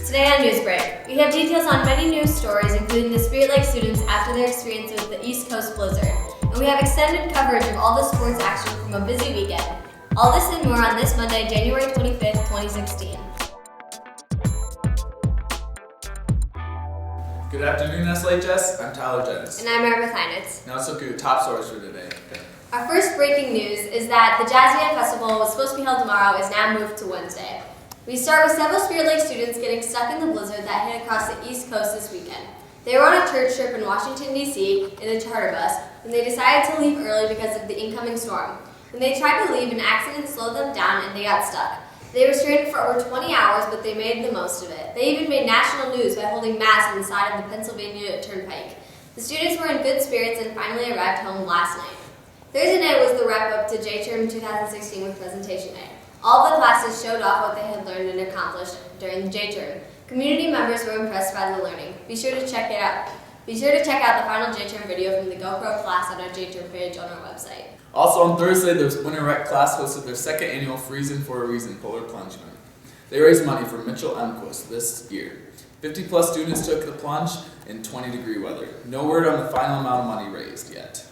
Today on Newsbreak, we have details on many news stories, including the Spirit Lake students after their experience with the East Coast blizzard. And we have extended coverage of all the sports action from a busy weekend. All this and more on this Monday, January 25th, 2016. Good afternoon, SLHS. I'm Tyler Jens. And I'm Meredith Heinitz. Now let's look at your top stories for today. Our first breaking news is that the Jazz Band Festival was supposed to be held tomorrow is now moved to Wednesday. We start with several Spirit Lake students getting stuck in the blizzard that hit across the East Coast this weekend. They were on a church trip in Washington, D.C. in a charter bus when they decided to leave early because of the incoming storm. When they tried to leave, an accident slowed them down and they got stuck. They were stranded for over 20 hours, but they made the most of it. They even made national news by holding mass on the side of the Pennsylvania Turnpike. The students were in good spirits and finally arrived home last night. Thursday night was the wrap-up to J-Term 2016 with presentation day. All the classes showed off what they had learned and accomplished during the J-Term. Community members were impressed by the learning. Be sure to check it out. Be sure to check out the final J-Term video from the GoPro class on our J-Term page on our website. Also on Thursday, the Winter Rec class hosted their second annual Freezing for a Reason polar plunge event. They raised money for Mitchell Emquist this year. 50 plus students took the plunge in 20-degree weather. No word on the final amount of money raised yet.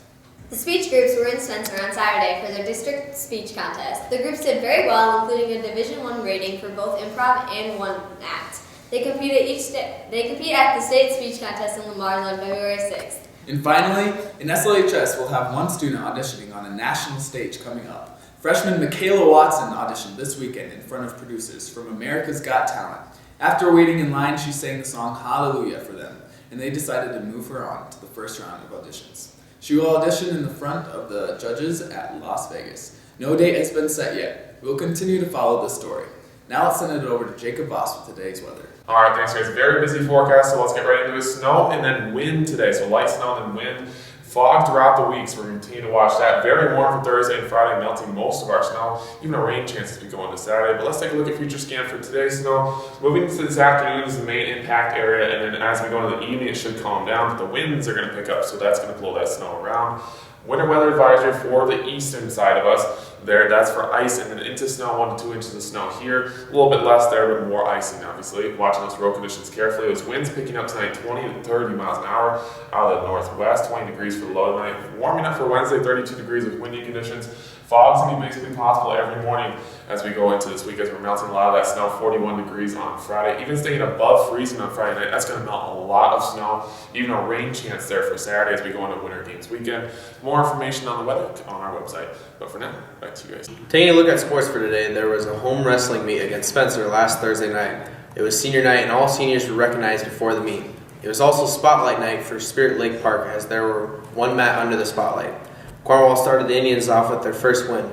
The speech groups were in Spencer on Saturday for their district speech contest. The groups did very well, including a Division I rating for both improv and one act. They compete at the state speech contest in Lamar on February 6th. And finally, in SLHS, we'll have one student auditioning on a national stage coming up. Freshman Michaela Watson auditioned this weekend in front of producers from America's Got Talent. After waiting in line, she sang the song Hallelujah for them, and they decided to move her on to the first round of auditions. She will audition in the front of the judges at Las Vegas. No date has been set yet. We'll continue to follow this story. Now let's send it over to Jacob Voss with today's weather. All right, thanks guys. Very busy forecast, so let's get right into it. Snow and then wind today. So light snow and then wind. Fog throughout the week, so we're going to continue to watch that. Very warm for Thursday and Friday, melting most of our snow. Even a rain chance as we go into Saturday. But let's take a look at future scan for today's snow. Moving to this afternoon is the main impact area, and then as we go into the evening, it should calm down, but the winds are going to pick up, so that's going to blow that snow around. Winter weather advisory for the eastern side of us. That's for ice and then into snow, 1 to 2 inches of snow here. A little bit less there, but more icing, obviously. Watching those road conditions carefully. Those winds picking up tonight, 20 to 30 miles an hour out of the northwest, 20 degrees for the low tonight. Warming up for Wednesday, 32 degrees with windy conditions. Fog's going to be basically possible every morning as we go into this week as we're melting a lot of that snow, 41 degrees on Friday. Even staying above freezing on Friday night, that's going to melt a lot of snow. Even a rain chance there for Saturday as we go into Winter Games weekend. More information on the weather on our website. But for now, back to you guys. Taking a look at sports for today, there was a home wrestling meet against Spencer last Thursday night. It was senior night and all seniors were recognized before the meet. It was also spotlight night for Spirit Lake Park as there were one mat under the spotlight. Cornwall started the Indians off with their first win.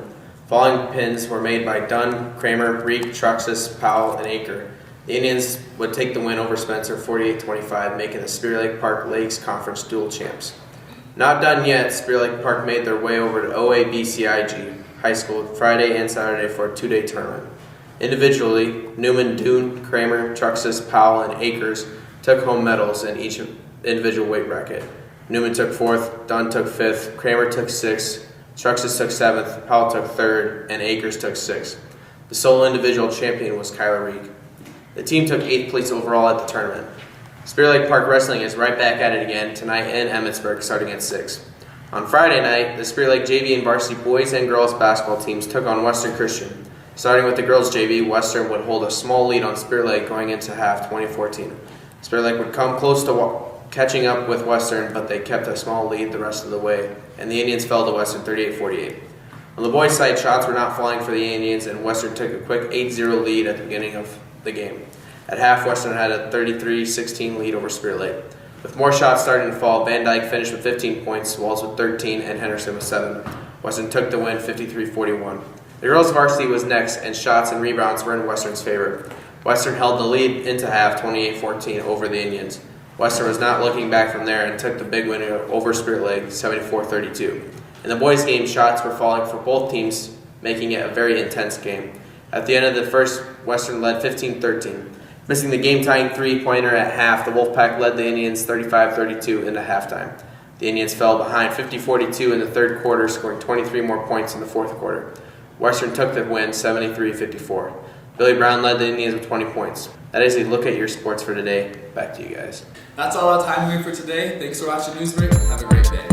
Following pins were made by Dunn, Kramer, Reek, Truxas, Powell, and Aker. The Indians would take the win over Spencer 48-25, making the Spirit Lake Park Lakes Conference dual champs. Not done yet, Spirit Lake Park made their way over to OABCIG High School Friday and Saturday for a 2-day tournament. Individually, Newman, Dune, Kramer, Truxas, Powell, and Akers took home medals in each individual weight bracket. Newman took 4th, Dunn took 5th, Kramer took 6th, Truxas took 7th, Powell took 3rd, and Akers took 6th. The sole individual champion was Kyler Reek. The team took 8th place overall at the tournament. Spirit Lake Park Wrestling is right back at it again tonight in Emmitsburg starting at 6. On Friday night, the Spirit Lake JV and varsity boys and girls basketball teams took on Western Christian. Starting with the girls JV, Western would hold a small lead on Spirit Lake going into half 2014. Spirit Lake would come close to catching up with Western, but they kept a small lead the rest of the way, and the Indians fell to Western 38-48. On the boys' side, shots were not falling for the Indians, and Western took a quick 8-0 lead at the beginning of the game. At half, Western had a 33-16 lead over Spirit Lake. With more shots starting to fall, Van Dyke finished with 15 points, Walls with 13, and Henderson with 7. Western took the win 53-41. The girls' varsity was next, and shots and rebounds were in Western's favor. Western held the lead into half 28-14 over the Indians. Western was not looking back from there and took the big win over Spirit Lake 74-32. In the boys' game, shots were falling for both teams, making it a very intense game. At the end of the first, Western led 15-13. Missing the game-tying three-pointer at half, the Wolfpack led the Indians 35-32 into halftime. The Indians fell behind 50-42 in the third quarter, scoring 23 more points in the fourth quarter. Western took the win 73-54. Billy Brown led the Indians with 20 points. That is a look at your sports for today. Back to you guys. That's all our time we have for today. Thanks for watching Newsbreak. Have a great day.